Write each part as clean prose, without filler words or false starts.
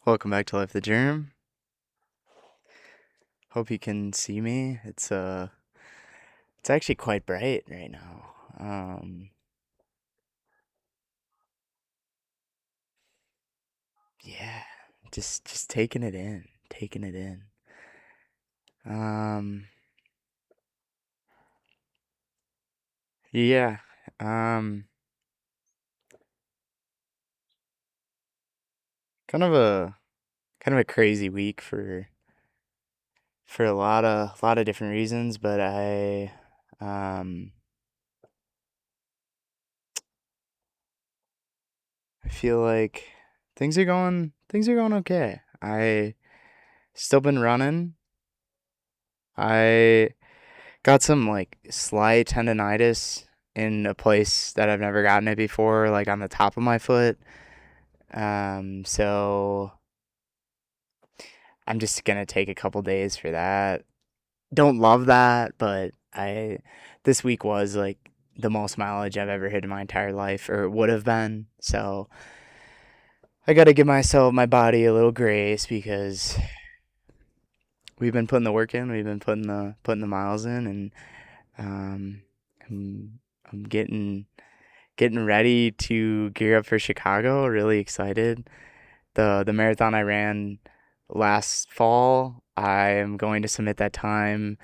Welcome back to Life the Germ. Hope you can see me. It's actually quite bright right now. Yeah, just taking it in, taking it in. Um, yeah. Um, kind of a kind of a crazy week for a lot of different reasons, but um I feel like things are going okay. I still been running. I got some like slight tendonitis in a place that I've never gotten it before, like on the top of my foot. So I'm just gonna take a couple days for that. Don't love that, but I this week was like the most mileage I've ever hit in my entire life, or would have been. So I gotta give my body a little grace because we've been putting the work in, we've been putting the miles in, and um, I'm I'm getting ready to gear up for Chicago. Really excited. The marathon I ran last fall, I am going to submit that time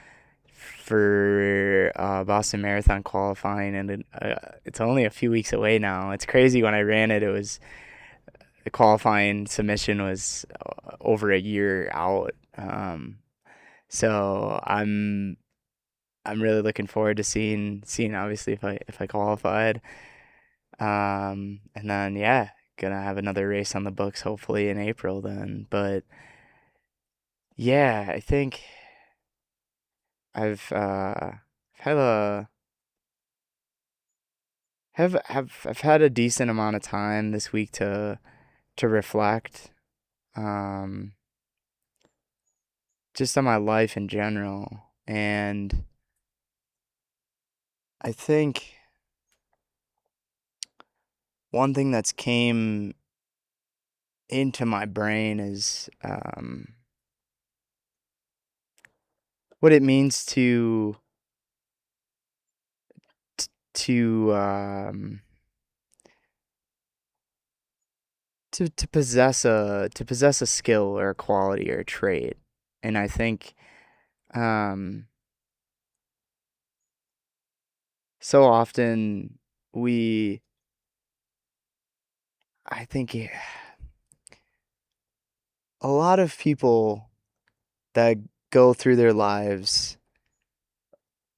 for Boston Marathon qualifying, and it's only a few weeks away now. It's crazy. When I ran it, it was the qualifying submission was over a year out. So I'm really looking forward to seeing obviously if I qualified. And then yeah, gonna have another race on the books hopefully in April then. But yeah, I think I've had a have I've had a decent amount of time this week to reflect, um, just on my life in general. And I think one thing that's came into my brain is what it means to to possess a skill or a quality or a trait. And I think um, so often we I think a lot of people that go through their lives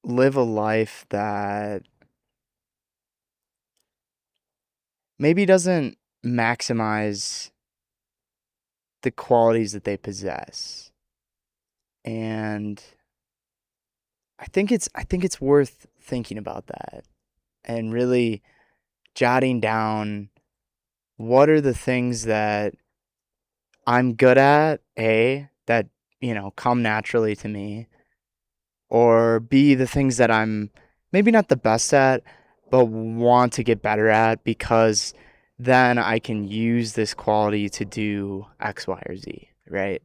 live a life that maybe doesn't maximize the qualities that they possess. And I think it's worth thinking about that and really jotting down what are the things that I'm good at, A, that, come naturally to me, or B, the things that I'm maybe not the best at, but want to get better at because then I can use this quality to do X, Y, or Z, right?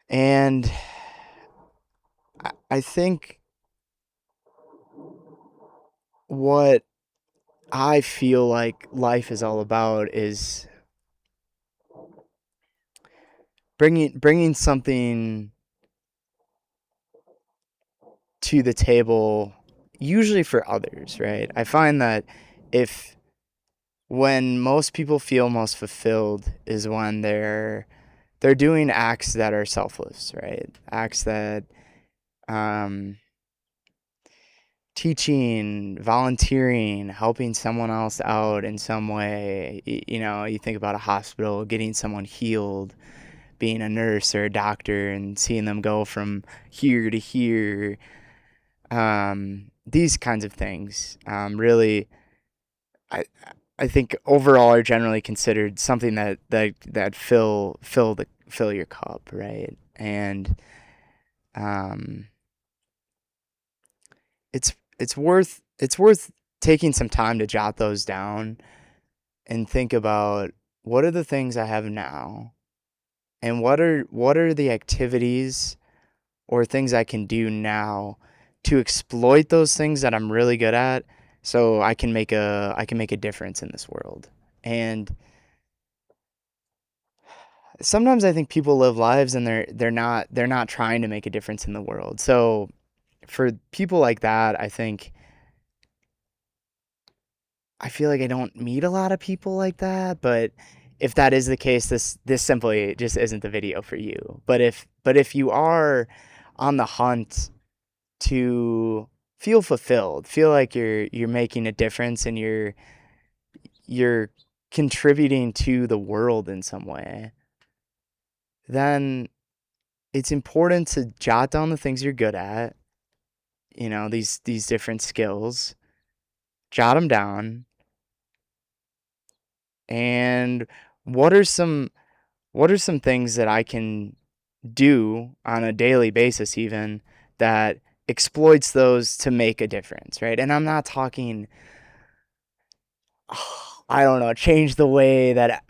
And I think what I feel like life is all about is bringing something to the table, usually for others, right? I find that if when most people feel most fulfilled is when they're doing acts that are selfless, right? Acts that um, teaching, volunteering, helping someone else out in some way. You think about a hospital, getting someone healed, being a nurse or a doctor, and seeing them go from here to here. These kinds of things really, I I think overall are generally considered something that fill your cup, right? And um, it's worth taking some time to jot those down and think about what are the things I have now, and what are the activities or things I can do now to exploit those things that I'm really good at, so I can make a difference in this world. And sometimes I think people live lives and they're not trying to make a difference in the world. So for people like that, I feel like I don't meet a lot of people like that, but if that is the case, this simply just isn't the video for you. But if you are on the hunt to feel fulfilled, feel like you're making a difference and you're contributing to the world in some way, then it's important to jot down the things you're good at, these different skills, jot them down, and what are some what are some things that I can do on a daily basis even that exploits those to make a difference, right? And I'm not talking I don't know, change the way that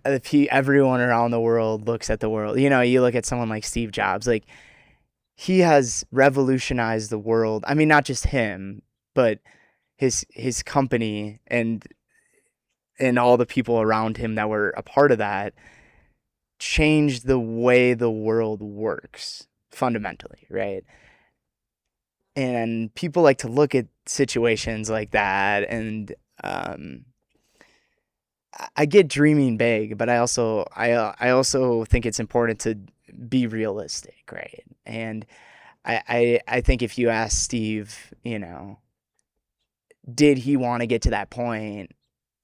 everyone around the world looks at the world. You look at someone like Steve Jobs, like he has revolutionized the world. I mean, not just him, but his company and all the people around him that were a part of that changed the way the world works fundamentally, right? And people like to look at situations like that, and um, I get dreaming big, but I also think it's important to be realistic, right? And I think if you ask Steve, did he want to get to that point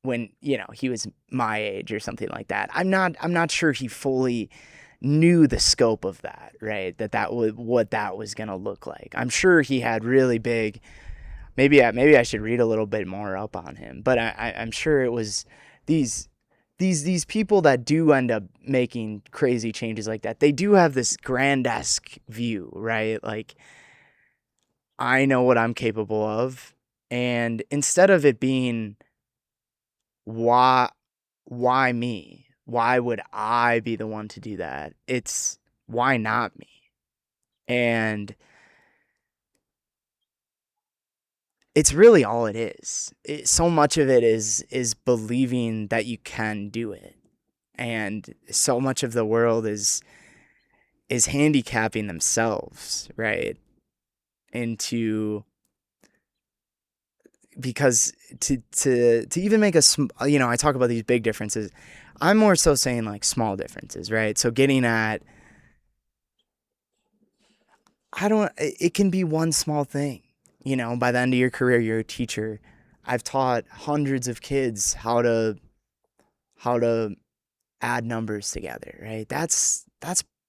when he was my age or something like that? I'm not sure he fully knew the scope of that, right? That was what that was gonna look like. I'm sure he had really big. Maybe I should read a little bit more up on him, but I'm sure it was these these people that do end up making crazy changes like that. They do have this grandesque view, right? Like, I know what I'm capable of, and instead of it being why why me? Why would I be the one to do that? It's why not me? And it's really all it is. So much of it is believing that you can do it. And so much of the world is handicapping themselves, right? Into because to even make I talk about these big differences. I'm more so saying like small differences, right? So getting at I don't it can be one small thing. By the end of your career you're a teacher. I've taught hundreds of kids how to add numbers together, right? That's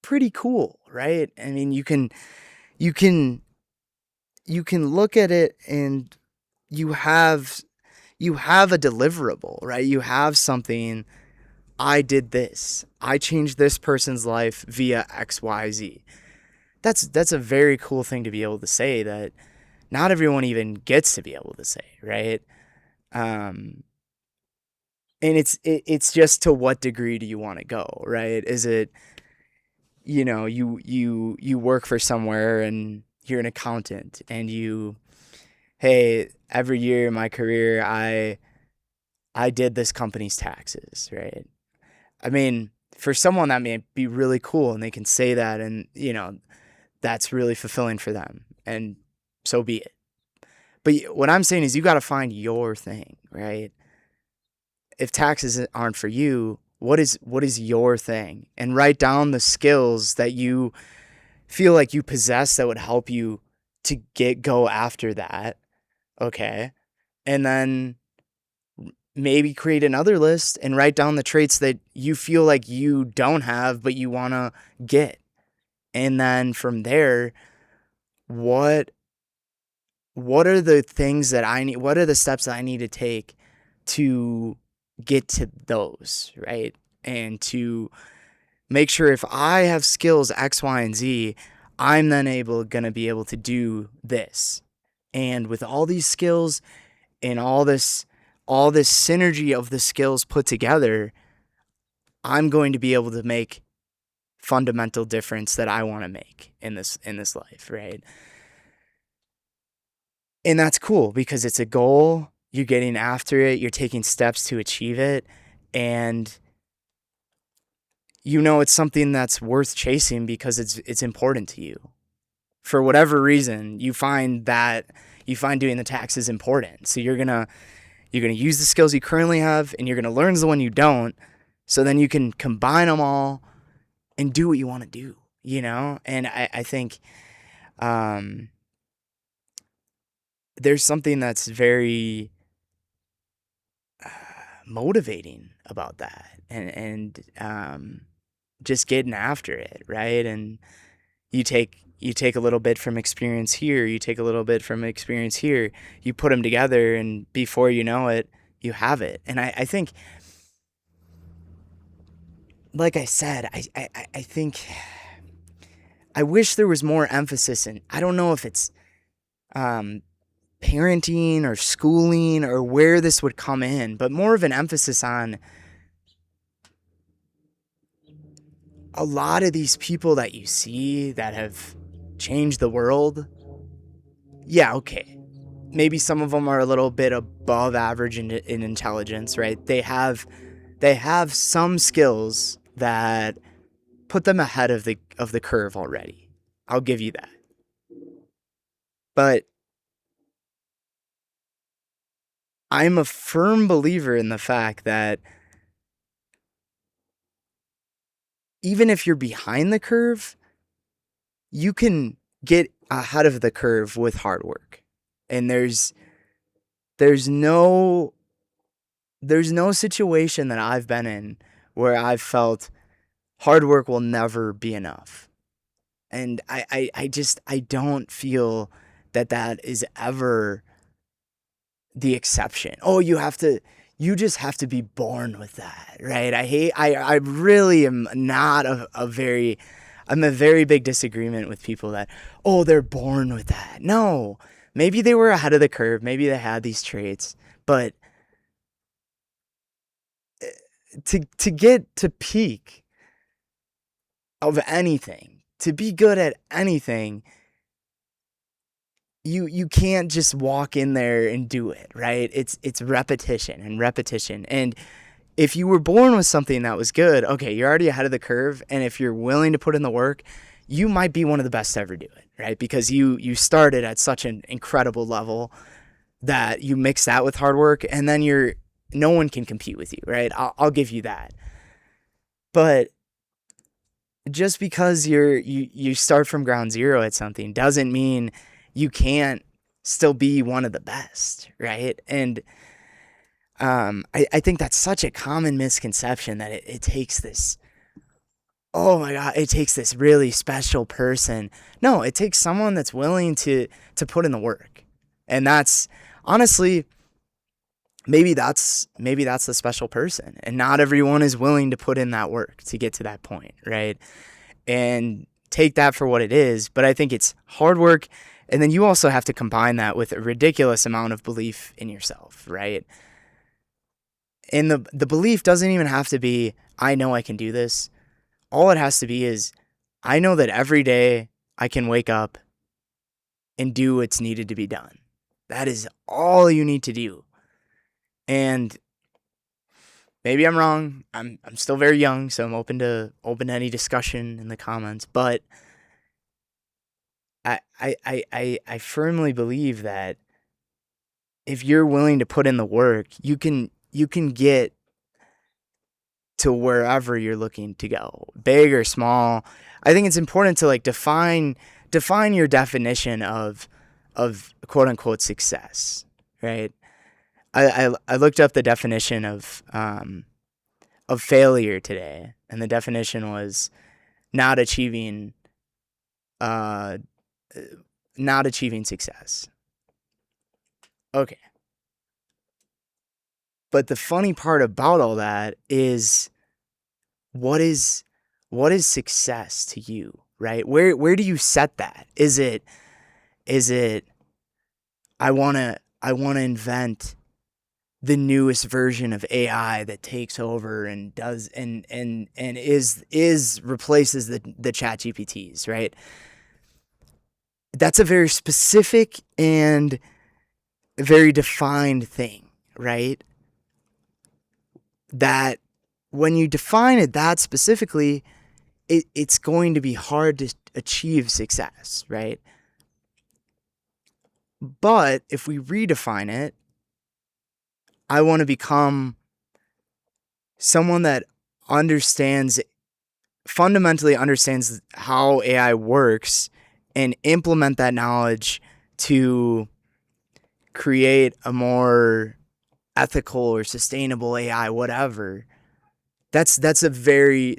pretty cool, right? I mean, you can you can look at it and you have you have a deliverable, right? You have something. I did this. I changed this person's life via XYZ. That's a very cool thing to be able to say that not everyone even gets to be able to say, right? Um, and it's just to what degree do you want to go, right? Is it you work for somewhere and you're an accountant and hey, every year in my career I did this company's taxes, right? I mean, for someone that may be really cool and they can say that, and that's really fulfilling for them, and so be it. But what I'm saying is you got to find your thing, right? If taxes aren't for you, what is your thing? And write down the skills that you feel like you possess that would help you to go after that. Okay. And then maybe create another list and write down the traits that you feel like you don't have but you want to get. And then from there, what what are the things that I need, what are the steps that I need to take to get to those, right? And to make sure if I have skills X, Y, and Z, I'm then gonna be able to do this. And with all these skills and all this synergy of the skills put together, I'm going to be able to make fundamental difference that I want to make in this life, right? And that's cool because it's a goal, you're getting after it, you're taking steps to achieve it, and it's something that's worth chasing because it's important to you. For whatever reason, you find doing the taxes important. So you're going to use the skills you currently have, and you're going to learn the one you don't, so then you can combine them all and do what you want to do, And I think there's something that's very motivating about that, and just getting after it, right? And you take a little bit from experience here, you take a little bit from experience here, you put them together, and before you know it, you have it. And I think, like I said, I think I wish there was more emphasis in, I don't know if it's parenting or schooling or where this would come in, but more of an emphasis on a lot of these people that you see that have changed the world. Yeah, okay. Maybe some of them are a little bit above average in intelligence, right? They have some skills that put them ahead of the curve already. I'll give you that. But I'm a firm believer in the fact that even if you're behind the curve, you can get ahead of the curve with hard work. And there's no situation that I've been in where I've felt hard work will never be enough. And I don't feel that is ever the exception. Oh, you just have to be born with that, right? I really am not I'm a very big disagreement with people that, oh, they're born with that. No, maybe they were ahead of the curve. Maybe they had these traits, but to get to peak of anything, to be good at anything, you can't just walk in there and do it, right? It's repetition and repetition. And if you were born with something that was good, okay, you're already ahead of the curve. And if you're willing to put in the work, you might be one of the best to ever do it, right? Because you started at such an incredible level that you mix that with hard work, and then no one can compete with you, right? I'll give you that. But just because you start from ground zero at something doesn't mean you can't still be one of the best, right? And I think that's such a common misconception that it takes this, oh my God, it takes this really special person. No, it takes someone that's willing to put in the work. And that's honestly, maybe that's the special person. And not everyone is willing to put in that work to get to that point, right? And take that for what it is. But I think it's hard work. And then you also have to combine that with a ridiculous amount of belief in yourself, right? And the belief doesn't even have to be, I know I can do this. All it has to be is, I know that every day I can wake up and do what's needed to be done. That is all you need to do. And maybe I'm wrong. I'm still very young, so I'm open to any discussion in the comments. But I firmly believe that if you're willing to put in the work, you can get to wherever you're looking to go, big or small. I think it's important to define your definition of quote unquote success, right? I looked up the definition of failure today, and the definition was not achieving success. Okay. But the funny part about all that is, what is success to you, right? Where do you set that? Is it I want to invent the newest version of AI that takes over and does and is replaces the chat GPTs, right? That's a very specific and very defined thing, right? That when you define it that specifically, it's going to be hard to achieve success, right? But if we redefine it, I want to become someone that understands, fundamentally understands how AI works and implement that knowledge to create a more ethical or sustainable AI, whatever. That's a very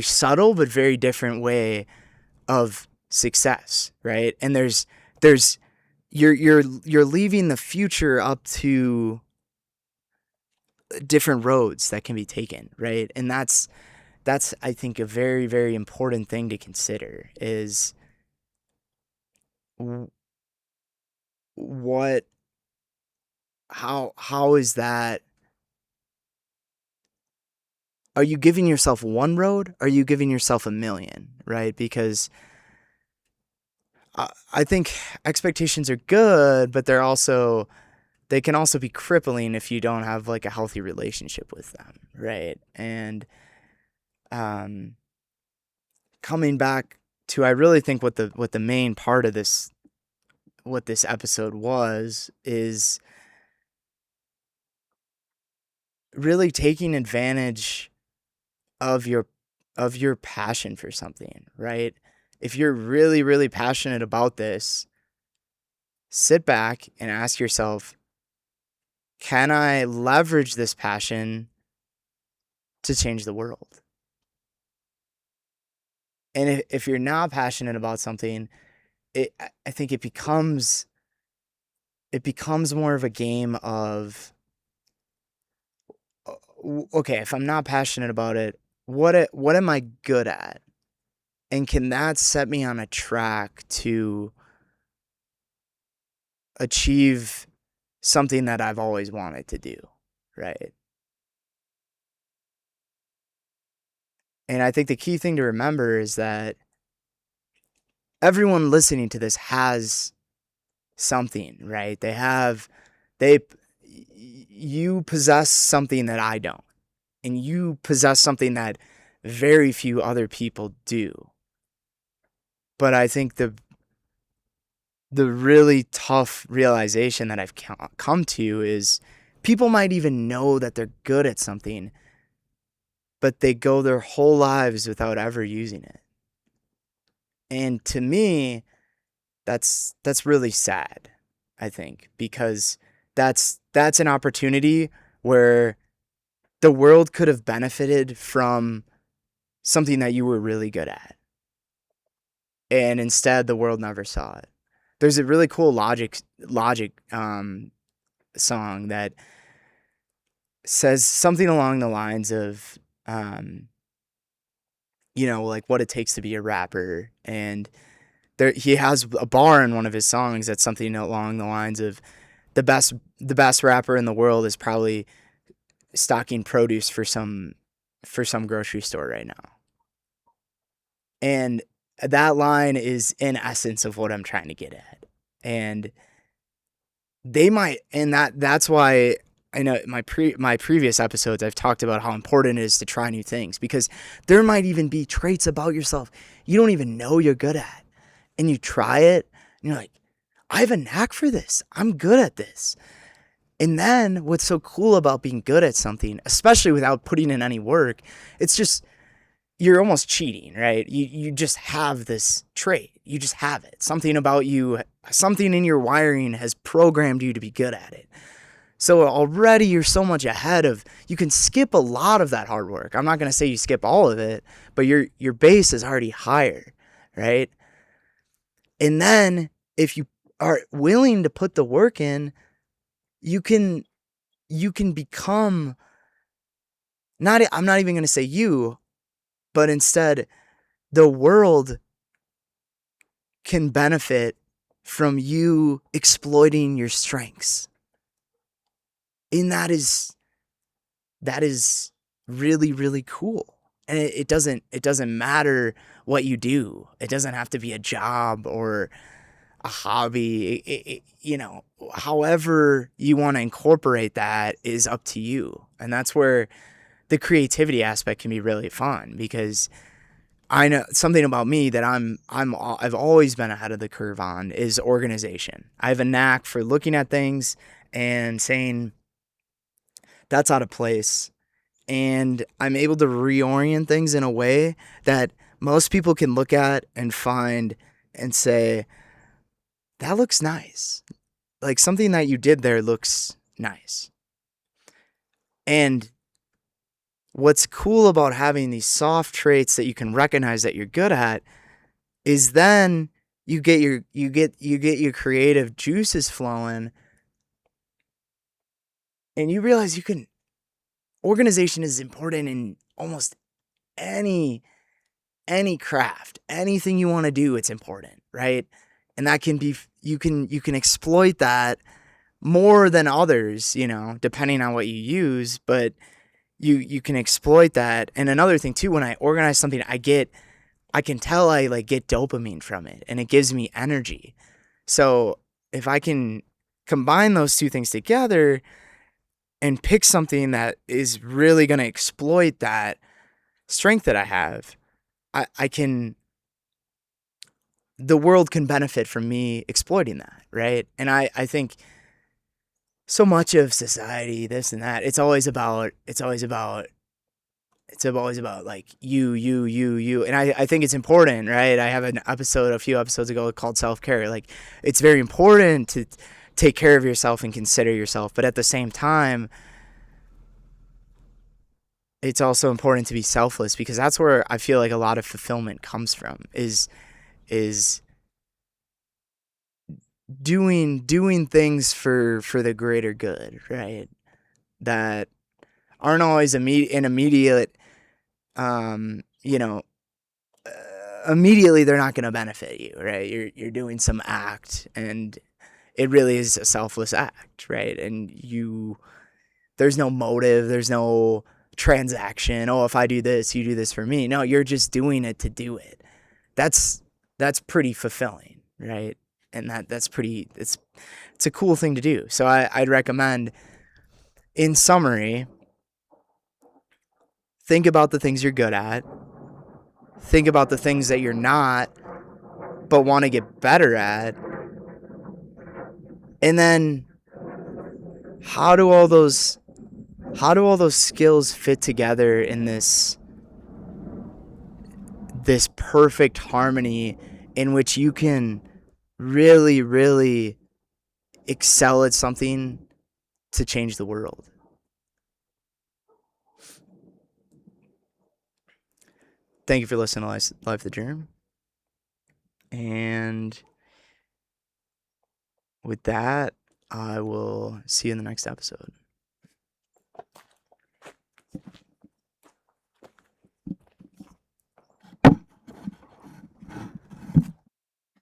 subtle but very different way of success, right? And there's you're leaving the future up to different roads that can be taken, right? And that's I think a very very important thing to consider is what how is that, are you giving yourself one road? Are you giving yourself a million, right? Because I think expectations are good, but they can also be crippling if you don't have like a healthy relationship with them, right? And um, coming back to, I really think what the main part of this, what this episode was, is really taking advantage of your passion for something, right? If you're really really passionate about this, sit back and ask yourself, can I leverage this passion to change the world? And if you're not passionate about something, I think it becomes more of a game of, okay, if I'm not passionate about it, what am I good at? And can that set me on a track to achieve something that I've always wanted to do, right? And I think the key thing to remember is that everyone listening to this has something, right? They you possess something that I don't, and you possess something that very few other people do. But I think the really tough realization that I've come to is people might even know that they're good at something, but they go their whole lives without ever using it. And to me, that's really sad, I think, because that's an opportunity where the world could have benefited from something that you were really good at. And instead the world never saw it. There's a really cool logic song that says something along the lines of like what it takes to be a rapper, and he has a bar in one of his songs that's something along the lines of the best rapper in the world is probably stocking produce for some grocery store right now. And that line is in essence of what I'm trying to get at. And that's why I know my previous episodes I've talked about how important it is to try new things, because there might even be traits about yourself you don't even know you're good at, and you try it and you're like, I have a knack for this. I'm good at this. And then what's so cool about being good at something, especially without putting in any work, it's just, you're almost cheating, right? You just have this trait. You just have it. Something about you, something in your wiring has programmed you to be good at it. So already you're so much ahead of, you can skip a lot of that hard work. I'm not going to say you skip all of it, but your base is already higher, right? And then if you are willing to put the work in, you can become, not, I'm not even going to say you, but instead the world can benefit from you exploiting your strengths. And that is really, really cool. And it doesn't matter what you do. It doesn't have to be a job or a hobby. However you want to incorporate that is up to you. And that's where the creativity aspect can be really fun, because I know something about me that I've always been ahead of the curve on is organization. I have a knack for looking at things and saying that's out of place, and I'm able to reorient things in a way that most people can look at and find and say that looks nice. Like, something that you did there looks nice. And what's cool about having these soft traits that you can recognize that you're good at is then you get your creative juices flowing, and you realize you can organization is important in almost any craft. Anything you want to do, it's important, right? And that can be, you can exploit that more than others, depending on what you use, but you can exploit that. And another thing too, when I organize something, I can tell I like get dopamine from it, and it gives me energy. So if I can combine those two things together and pick something that is really going to exploit that strength that I have, I can, the world can benefit from me exploiting that, right? And I think so much of society, this and that, it's always about like you. And I think it's important, right? I have an episode a few episodes ago called self-care. Like, it's very important to take care of yourself and consider yourself. But at the same time, it's also important to be selfless, because that's where I feel like a lot of fulfillment comes from, is doing things for the greater good, right? That aren't always an immediate, um, you know, immediately they're not going to benefit you, right? You're doing some act, and it really is a selfless act, right? And there's no motive, there's no transaction. Oh, if I do this, you do this for me. No, you're just doing it to do it. That's pretty fulfilling, right? And that's pretty. It's a cool thing to do. So I'd recommend, in summary, think about the things you're good at. Think about the things that you're not, but want to get better at. And then how do all those skills fit together in this perfect harmony in which you can really, really excel at something to change the world? Thank you for listening to Life the Germ. And with that, I will see you in the next episode.